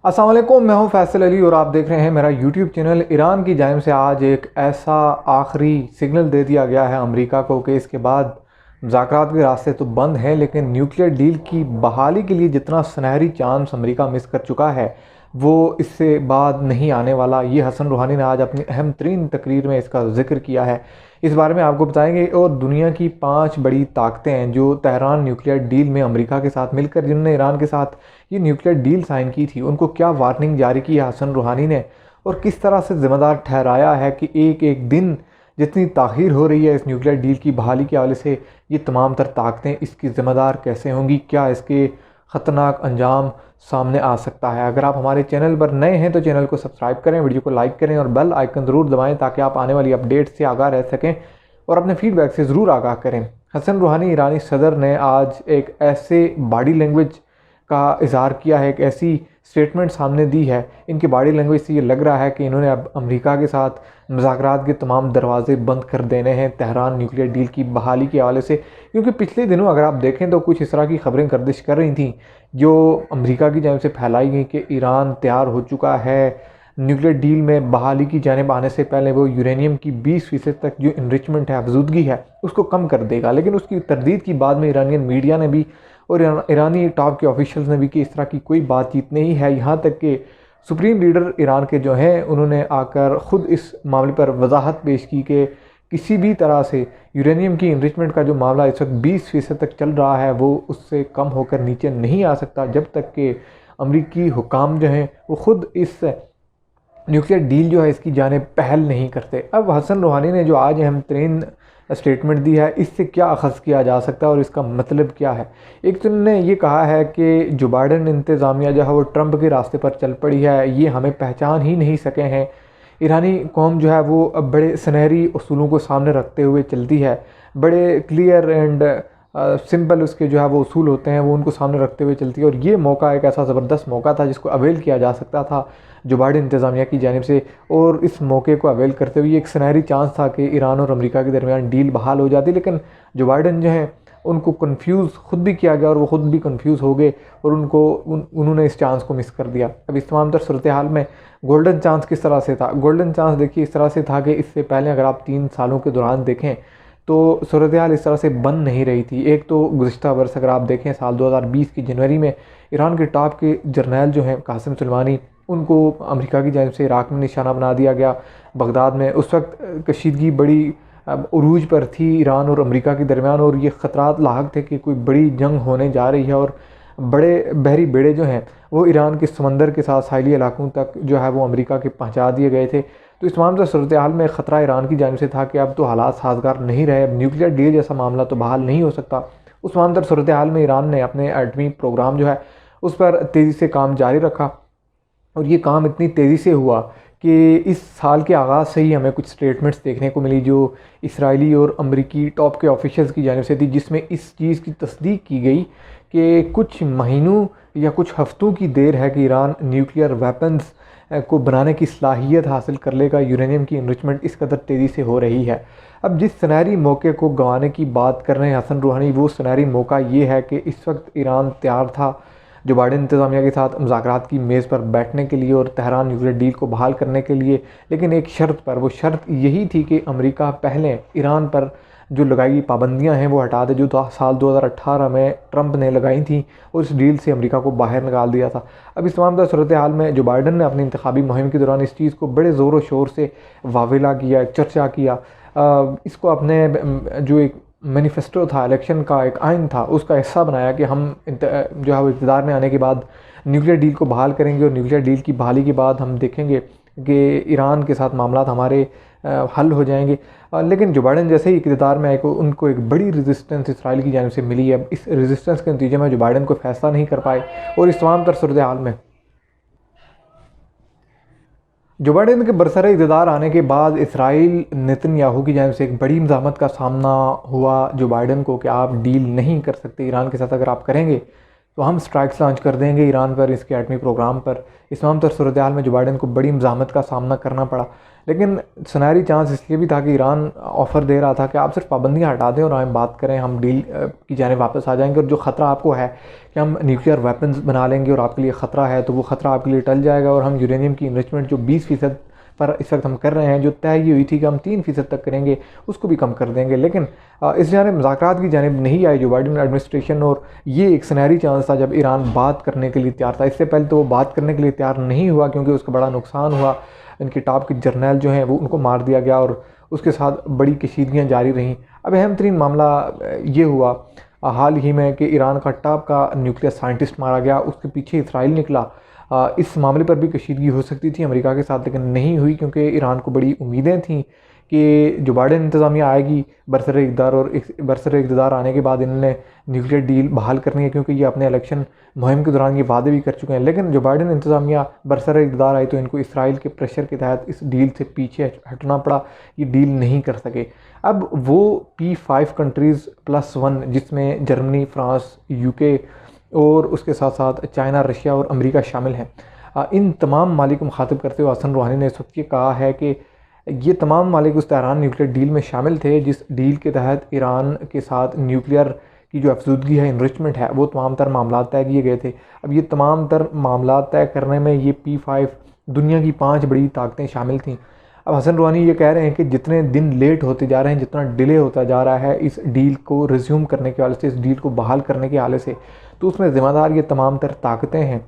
अस्सलाम वालेकुम, मैं हूं फैसल अली और आप देख रहे हैं मेरा यूट्यूब चैनल। ईरान की जानिब से आज एक ऐसा आखिरी सिग्नल दे दिया गया है अमेरिका को कि इसके बाद मुज़ाकरात के रास्ते तो बंद हैं, लेकिन न्यूक्लियर डील की बहाली के लिए जितना सुनहरी चांस अमेरिका मिस कर चुका है वो इससे बाद नहीं आने वाला। ये हसन रूहानी ने आज अपनी अहम तरीन तकरीर में इसका जिक्र किया है। इस बारे में आपको बताएंगे। और दुनिया की 5 बड़ी ताकतें हैं जो तेहरान न्यूक्लियर डील में अमेरिका के साथ मिलकर, जिन्होंने ईरान के साथ ये न्यूक्लियर डील साइन की थी, उनको क्या वार्निंग जारी की है हसन रूहानी ने, और किस तरह से ज़िम्मेदार ठहराया है कि एक एक दिन जितनी ताख़ीर हो रही है इस न्यूक्लियर डील की बहाली के हवाले से, ये तमाम तर ताकतें इसकी ज़िम्मेदार कैसे होंगी, क्या इसके ख़तरनाक अंजाम सामने आ सकता है। अगर आप हमारे चैनल पर नए हैं तो चैनल को सब्सक्राइब करें, वीडियो को लाइक करें और बेल आइकन ज़रूर दबाएं ताकि आप आने वाली अपडेट से आगाह रह सकें और अपने फीडबैक से ज़रूर आगाह करें। हसन रूहानी ईरानी सदर ने आज एक ऐसे बॉडी लैंग्वेज का इज़हार किया है, एक ऐसी स्टेटमेंट सामने दी है, इनकी बॉडी लैंग्वेज से ये लग रहा है कि इन्होंने अब अमेरिका के साथ मुज़ाकरात के तमाम दरवाजे बंद कर देने हैं तेहरान न्यूक्लियर डील की बहाली के हवाले से। क्योंकि पिछले दिनों अगर आप देखें तो कुछ इस तरह की खबरें गर्दिश कर रही थी जो अमेरिका की जानिब से फैलाई गई कि ईरान तैयार हो चुका है न्यूक्लियर डील में बहाली की जानिब आने से पहले वो यूरेनियम की 20% तक जो इनरिचमेंट है, अफजूदगी है, उसको कम कर देगा। लेकिन उसकी तरदीद की बाद में ईरानियन मीडिया ने भी और ईरानी टॉप के ऑफिशियल्स ने भी कि इस तरह की कोई बातचीत नहीं है। यहाँ तक कि सुप्रीम लीडर ईरान के जो हैं उन्होंने आकर ख़ुद इस मामले पर वजाहत पेश की कि किसी भी तरह से यूरेनियम की इनरिचमेंट का जो मामला इस वक्त 20% तक चल रहा है वो उससे कम होकर नीचे नहीं आ सकता जब तक कि अमरीकी हुकाम जो हैं वो ख़ुद इस न्यूक्लियर डील जो है इसकी जानिब पहल नहीं करते। अब हसन रूहानी ने जो आज अहम तरीन स्टेटमेंट दी है, इससे क्या अखज़ किया जा सकता है और इसका मतलब क्या है। एक तो उन्होंने ये कहा है कि जो बाइडन इंतज़ामिया जो है वो ट्रंप के रास्ते पर चल पड़ी है, ये हमें पहचान ही नहीं सके हैं। ईरानी कौम जो है वो अब बड़े सुनहरी उसूलों को सामने रखते हुए चलती है, बड़े क्लियर एंड सिंपल उसके जो है वो उसूल होते हैं वो उनको सामने रखते हुए चलती है। और ये मौका एक ऐसा ज़बरदस्त मौका था जिसको अवेल किया जा सकता था जो बाइडन इंतज़ामिया की जानिब से, और इस मौके को अवेल करते हुए एक सुनहरी चांस था कि ईरान और अमेरिका के दरमियान डील बहाल हो जाती। लेकिन जो बाइडन जो हैं उनको कन्फ्यूज़ ख़ुद भी किया गया और वो ख़ुद भी कन्फ्यूज़ हो गए और उन्होंने इस चांस को मिस कर दिया। अब इस तमाम तर सूरत हाल में गोल्डन चांस किस तरह से था। गोल्डन चांस देखिए इस तरह से था कि इससे पहले अगर आप 3 सालों के दौरान देखें तो सूरत हाल इस तरह से बन नहीं रही थी। एक तो गुज़िश्ता बरस अगर आप देखें साल 2020 की जनवरी में ईरान के टॉप के जर्नैल जो हैं कासिम सुलेमानी, उनको अमेरिका की जानिब से इराक़ में निशाना बना दिया गया। बगदाद में उस वक्त कशीदगी बड़ी उरूज पर थी ईरान और अमेरिका के दरमियान और ये ख़तरात लाहक थे कि कोई बड़ी जंग होने जा रही है और बड़े बहरी बेड़े जो हैं वो ईरान के समंदर के साथ साहिली इलाकों तक जो है वो अमेरिका के पहुँचा दिए गए थे। तो इस तमाम सूरत हाल में ख़तरा ईरान की जानिब से था कि अब तो हालात साजगार नहीं रहे, अब न्यूक्लियर डील जैसा मामला तो बहाल नहीं हो सकता। उस तमाम सूरत हाल में ईरान ने अपने एटमी प्रोग्राम जो है उस पर तेज़ी से काम जारी रखा और ये काम इतनी तेज़ी से हुआ कि इस साल के आगाज़ से ही हमें कुछ स्टेटमेंट्स देखने को मिली जो इसराइली और अमरीकी टॉप के ऑफिशियल्स की जानिब से थी, जिसमें इस चीज़ की तस्दीक की गई कि कुछ महीनों या कुछ हफ्तों की देर है कि ईरान न्यूक्लियर वेपन्स को बनाने की सलाहियत हासिल कर लेगा। यूरेनियम की इनरिचमेंट इस कदर तेज़ी से हो रही है। अब जिस सुनहरी मौके को गंवाने की बात कर रहे हैं हसन रूहानी, वो सुनहरी मौका ये है कि इस वक्त ईरान तैयार था जो बाइडन इंतज़ामिया के साथ मुज़ाकरात की मेज़ पर बैठने के लिए और तेहरान न्यूक्लियर डील को बहाल करने के लिए, लेकिन एक शर्त पर। वो शर्त यही थी कि अमेरिका पहले ईरान पर जो लगाई गई पाबंदियाँ हैं वो हटा दे जो साल 2018 में ट्रंप ने लगाई थी और इस डील से अमेरिका को बाहर निकाल दिया था। अब इस तमाम सूरत हाल में जो बाइडन ने अपनी इंतखाबी मुहिम के दौरान इस चीज़ को बड़े ज़ोर व शोर से वावेला किया, चर्चा किया, इसको अपने जो एक मैनिफेस्टो था, इलेक्शन का एक आइन था, उसका हिस्सा बनाया कि हम जो है वो इक़्तिदार में आने के बाद न्यूक्लियर डील को बहाल करेंगे और न्यूक्लियर डील की बहाली के बाद हम देखेंगे कि ईरान के साथ मामलात हमारे हल हो जाएंगे। लेकिन जो बाइडन जैसे ही इक़्तिदार में आए को उनको एक बड़ी रेजिस्टेंस इसराइल की जानिब से मिली है। इस रेजिस्टेंस के नतीजे में जो बाइडन को फैसला नहीं कर पाए और इस तमाम तर सूरत हाल में जो बाइडन के बरसर इक़्तिदार आने के बाद इसराइल नेतन्याहू की जानिब से एक बड़ी मज़ाहमत का सामना हुआ जो बाइडन को कि आप डील नहीं कर सकते ईरान के साथ, अगर आप करेंगे तो हम स्ट्राइक्स लॉन्च कर देंगे ईरान पर, इसके एटमी प्रोग्राम पर। इस तमाम तर सूरत हाल में जो बाइडन को बड़ी मज़ामत का सामना करना पड़ा, लेकिन सुनहरी चांस इसलिए भी था कि ईरान ऑफ़र दे रहा था कि आप सिर्फ पाबंदियाँ हटा दें और हम बात करें, हम डील की जाने वापस आ जाएंगे, और जो ख़तरा आपको है कि हम न्यूक्लियर वेपन्स बना लेंगे और आपके लिए ख़तरा है, तो वो ख़तरा आपके लिए टल जाएगा, और हम यूरेनियम की इन्रिचमेंट जो 20% पर इस वक्त हम कर रहे हैं, जो तय हुई थी कि हम 3% तक करेंगे, उसको भी कम कर देंगे। लेकिन इस जानिब मुज़ाकरात की जानिब नहीं आई जो बाइडन एडमिनिस्ट्रेशन, और ये एक सुनहरी चांस था जब ईरान बात करने के लिए तैयार था। इससे पहले तो वो बात करने के लिए तैयार नहीं हुआ क्योंकि उसका बड़ा नुकसान हुआ, इनके टॉप के जर्नल जो हैं वो उनको मार दिया गया, और उसके साथ बड़ी कशीदगियाँ जारी रहीं। अब अहम तरीन मामला ये हुआ हाल ही में कि ईरान का टॉप का न्यूक्लियर साइंटिस्ट मारा गया, उसके पीछे इसराइल निकला। इस मामले पर भी कशीदगी हो सकती थी अमेरिका के साथ, लेकिन नहीं हुई क्योंकि ईरान को बड़ी उम्मीदें थीं कि जो बाइडन इंतज़ामिया आएगी बरसर इक़्तिदार, और बरसर इक़्तिदार आने के बाद इन्होंने न्यूक्लियर डील बहाल करनी है, क्योंकि ये अपने इलेक्शन मुहिम के दौरान ये वादे भी कर चुके हैं। लेकिन जो बाइडन इंतज़ामिया बरसर इक़्तिदार आई तो इनको इसराइल के प्रेशर के तहत इस डील से पीछे हटना पड़ा, ये डील नहीं कर सके। अब वो P5 कंट्रीज़ +1 जिसमें जर्मनी, फ्रांस, UK और उसके साथ साथ चाइना, रशिया और अमेरिका शामिल हैं, इन तमाम मालिक को मुखातिब करते हुए हसन रूहानी ने इस वक्त ये कहा है कि ये तमाम मालिक उस तेहरान न्यूक्लियर डील में शामिल थे जिस डील के तहत ईरान के साथ न्यूक्लियर की जो अफजूदगी है, इनरिचमेंट है, वो तमाम तर मामला तय किए गए थे। अब ये तमाम तर मामला तय करने में ये P5 दुनिया की 5 बड़ी ताकतें शामिल थीं। अब हसन रूहानी ये कह रहे हैं कि जितने दिन लेट होते जा रहे हैं, जितना डिले होता जा रहा है इस डील को रिज्यूम करने के हवाले से, इस डील को बहाल करने के हवाले से, तो उसमें ज़िम्मेदार ये तमाम तर ताकतें हैं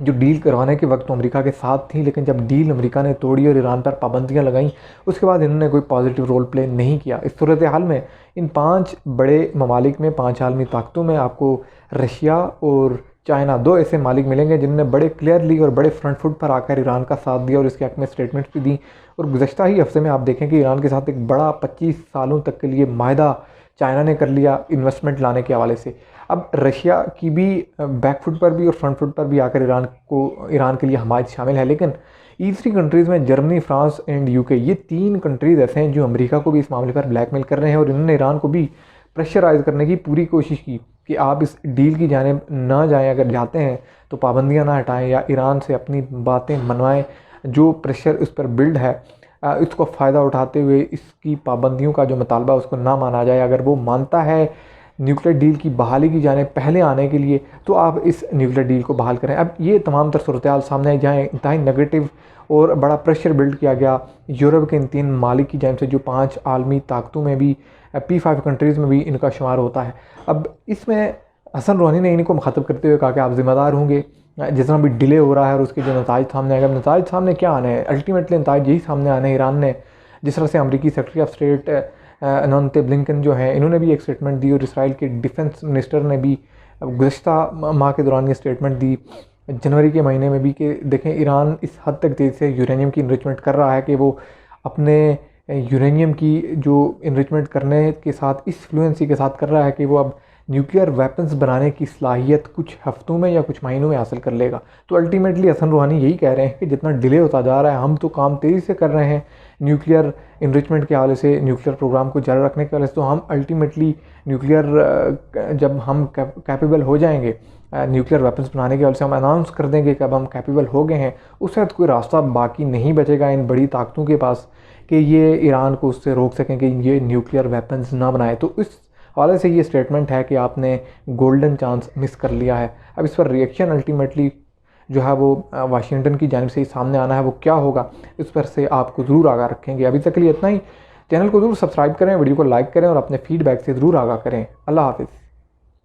जो डील करवाने के वक्त तो अमेरिका के साथ थी, लेकिन जब डील अमेरिका ने तोड़ी और ईरान पर पाबंदियां लगाईं, उसके बाद इन्होंने कोई पॉजिटिव रोल प्ले नहीं किया। इस सूरत हाल में इन 5 बड़े ममालिक में, 5 आलमी ताकतों में आपको रशिया और चाइना 2 ऐसे मालिक मिलेंगे जिन्होंने बड़े क्लियरली और बड़े फ्रंट फुट पर आकर ईरान का साथ दिया और इसके हक़ में स्टेटमेंट्स भी दी। और गुज़श्ता ही हफ्ते में आप देखें कि ईरान के साथ एक बड़ा 25 सालों तक के लिए माहदा चाइना ने कर लिया इन्वेस्टमेंट लाने के हवाले से। अब रशिया की भी बैक फुट पर भी और फ्रंट फुट पर भी आकर ईरान के लिए हमायत शामिल है। लेकिन E3 कंट्रीज़ में जर्मनी, फ्रांस एंड UK, ये 3 कंट्रीज़ ऐसे हैं जो अमेरिका को भी इस मामले पर ब्लैकमेल कर रहे हैं, और इन्होंने ईरान को भी प्रेशराइज़ करने की पूरी कोशिश की कि आप इस डील की जानिब ना जाएं, अगर जाते हैं तो पाबंदियां ना हटाएं या ईरान से अपनी बातें मनवाएं। जो प्रेशर उस पर बिल्ड है इसको फ़ायदा उठाते हुए इसकी पाबंदियों का जो मुतालबा उसको ना माना जाए। अगर वो मानता है न्यूक्लियर डील की बहाली की जाने पहले आने के लिए, तो आप इस न्यूक्लियर डील को बहाल करें। अब ये तमाम तर सूरत हाल सामने है जहाँ इंतहाई नेगेटिव और बड़ा प्रेशर बिल्ड किया गया यूरोप के इन 3 मालिक की जानिब से, जो 5 आलमी ताकतों में भी P5 कंट्रीज़ में भी इनका शुमार होता है। अब इसमें हसन रूहानी ने इनको मुखातिब करते हुए कहा कि आप ज़िम्मेदार होंगे जितना भी डिले हो रहा है और उसके जो नताइज सामने आएगा। नताइज सामने क्या आने हैं? अल्टीमेटली नताइज यही सामने आने हैं। ईरान ने जिस तरह से अमरीकी secretary of state Antony Blinken जो हैं, इन्होंने भी एक स्टेटमेंट दी, और इसराइल के डिफेंस मिनिस्टर ने भी गुज़श्ता माह के दौरान ये स्टेटमेंट दी जनवरी के महीने में भी, कि देखें ईरान इस हद तक तेज़ी से यूरेनियम की इनरिचमेंट कर रहा है कि वो अपने यूरेनियम की जो इनरिचमेंट करने के साथ इस फ्लुएंसी के साथ कर रहा है कि वो अब न्यूक्लियर वेपन्स बनाने की सलाहियत कुछ हफ्तों में या कुछ महीनों में हासिल कर लेगा। तो अल्टीमेटली हसन रूहानी यही कह रहे हैं कि जितना डिले होता जा रहा है, हम तो काम तेज़ी से कर रहे हैं न्यूक्लियर इनरिचमेंट के हवाले से, न्यूक्लियर प्रोग्राम को जारी रखने के हवाले से, तो हम अल्टीमेटली न्यूक्लियर जब हम कैपेबल हो जाएंगे न्यूक्लियर वेपन्स बनाने के हवाले से, हम अनाउंस कर देंगे कि अब हम कैपेबल हो गए हैं, उस वक्त कोई रास्ता बाकी नहीं बचेगा इन बड़ी ताकतों के पास कि ये ईरान को उससे रोक सकें कि ये न्यूक्लियर वेपन्स ना बनाए। तो इस हवाले से ये स्टेटमेंट है कि आपने गोल्डन चांस मिस कर लिया है। अब इस पर रिएक्शन अल्टीमेटली जो है वो वाशिंगटन की जानिब से ही सामने आना है, वो क्या होगा इस पर से आपको ज़रूर आगाह रखेंगे। अभी तक के लिए इतना ही। चैनल को ज़रूर सब्सक्राइब करें, वीडियो को लाइक करें और अपने फीडबैक से ज़रूर आगाह करें। अल्लाह हाफ़िज़।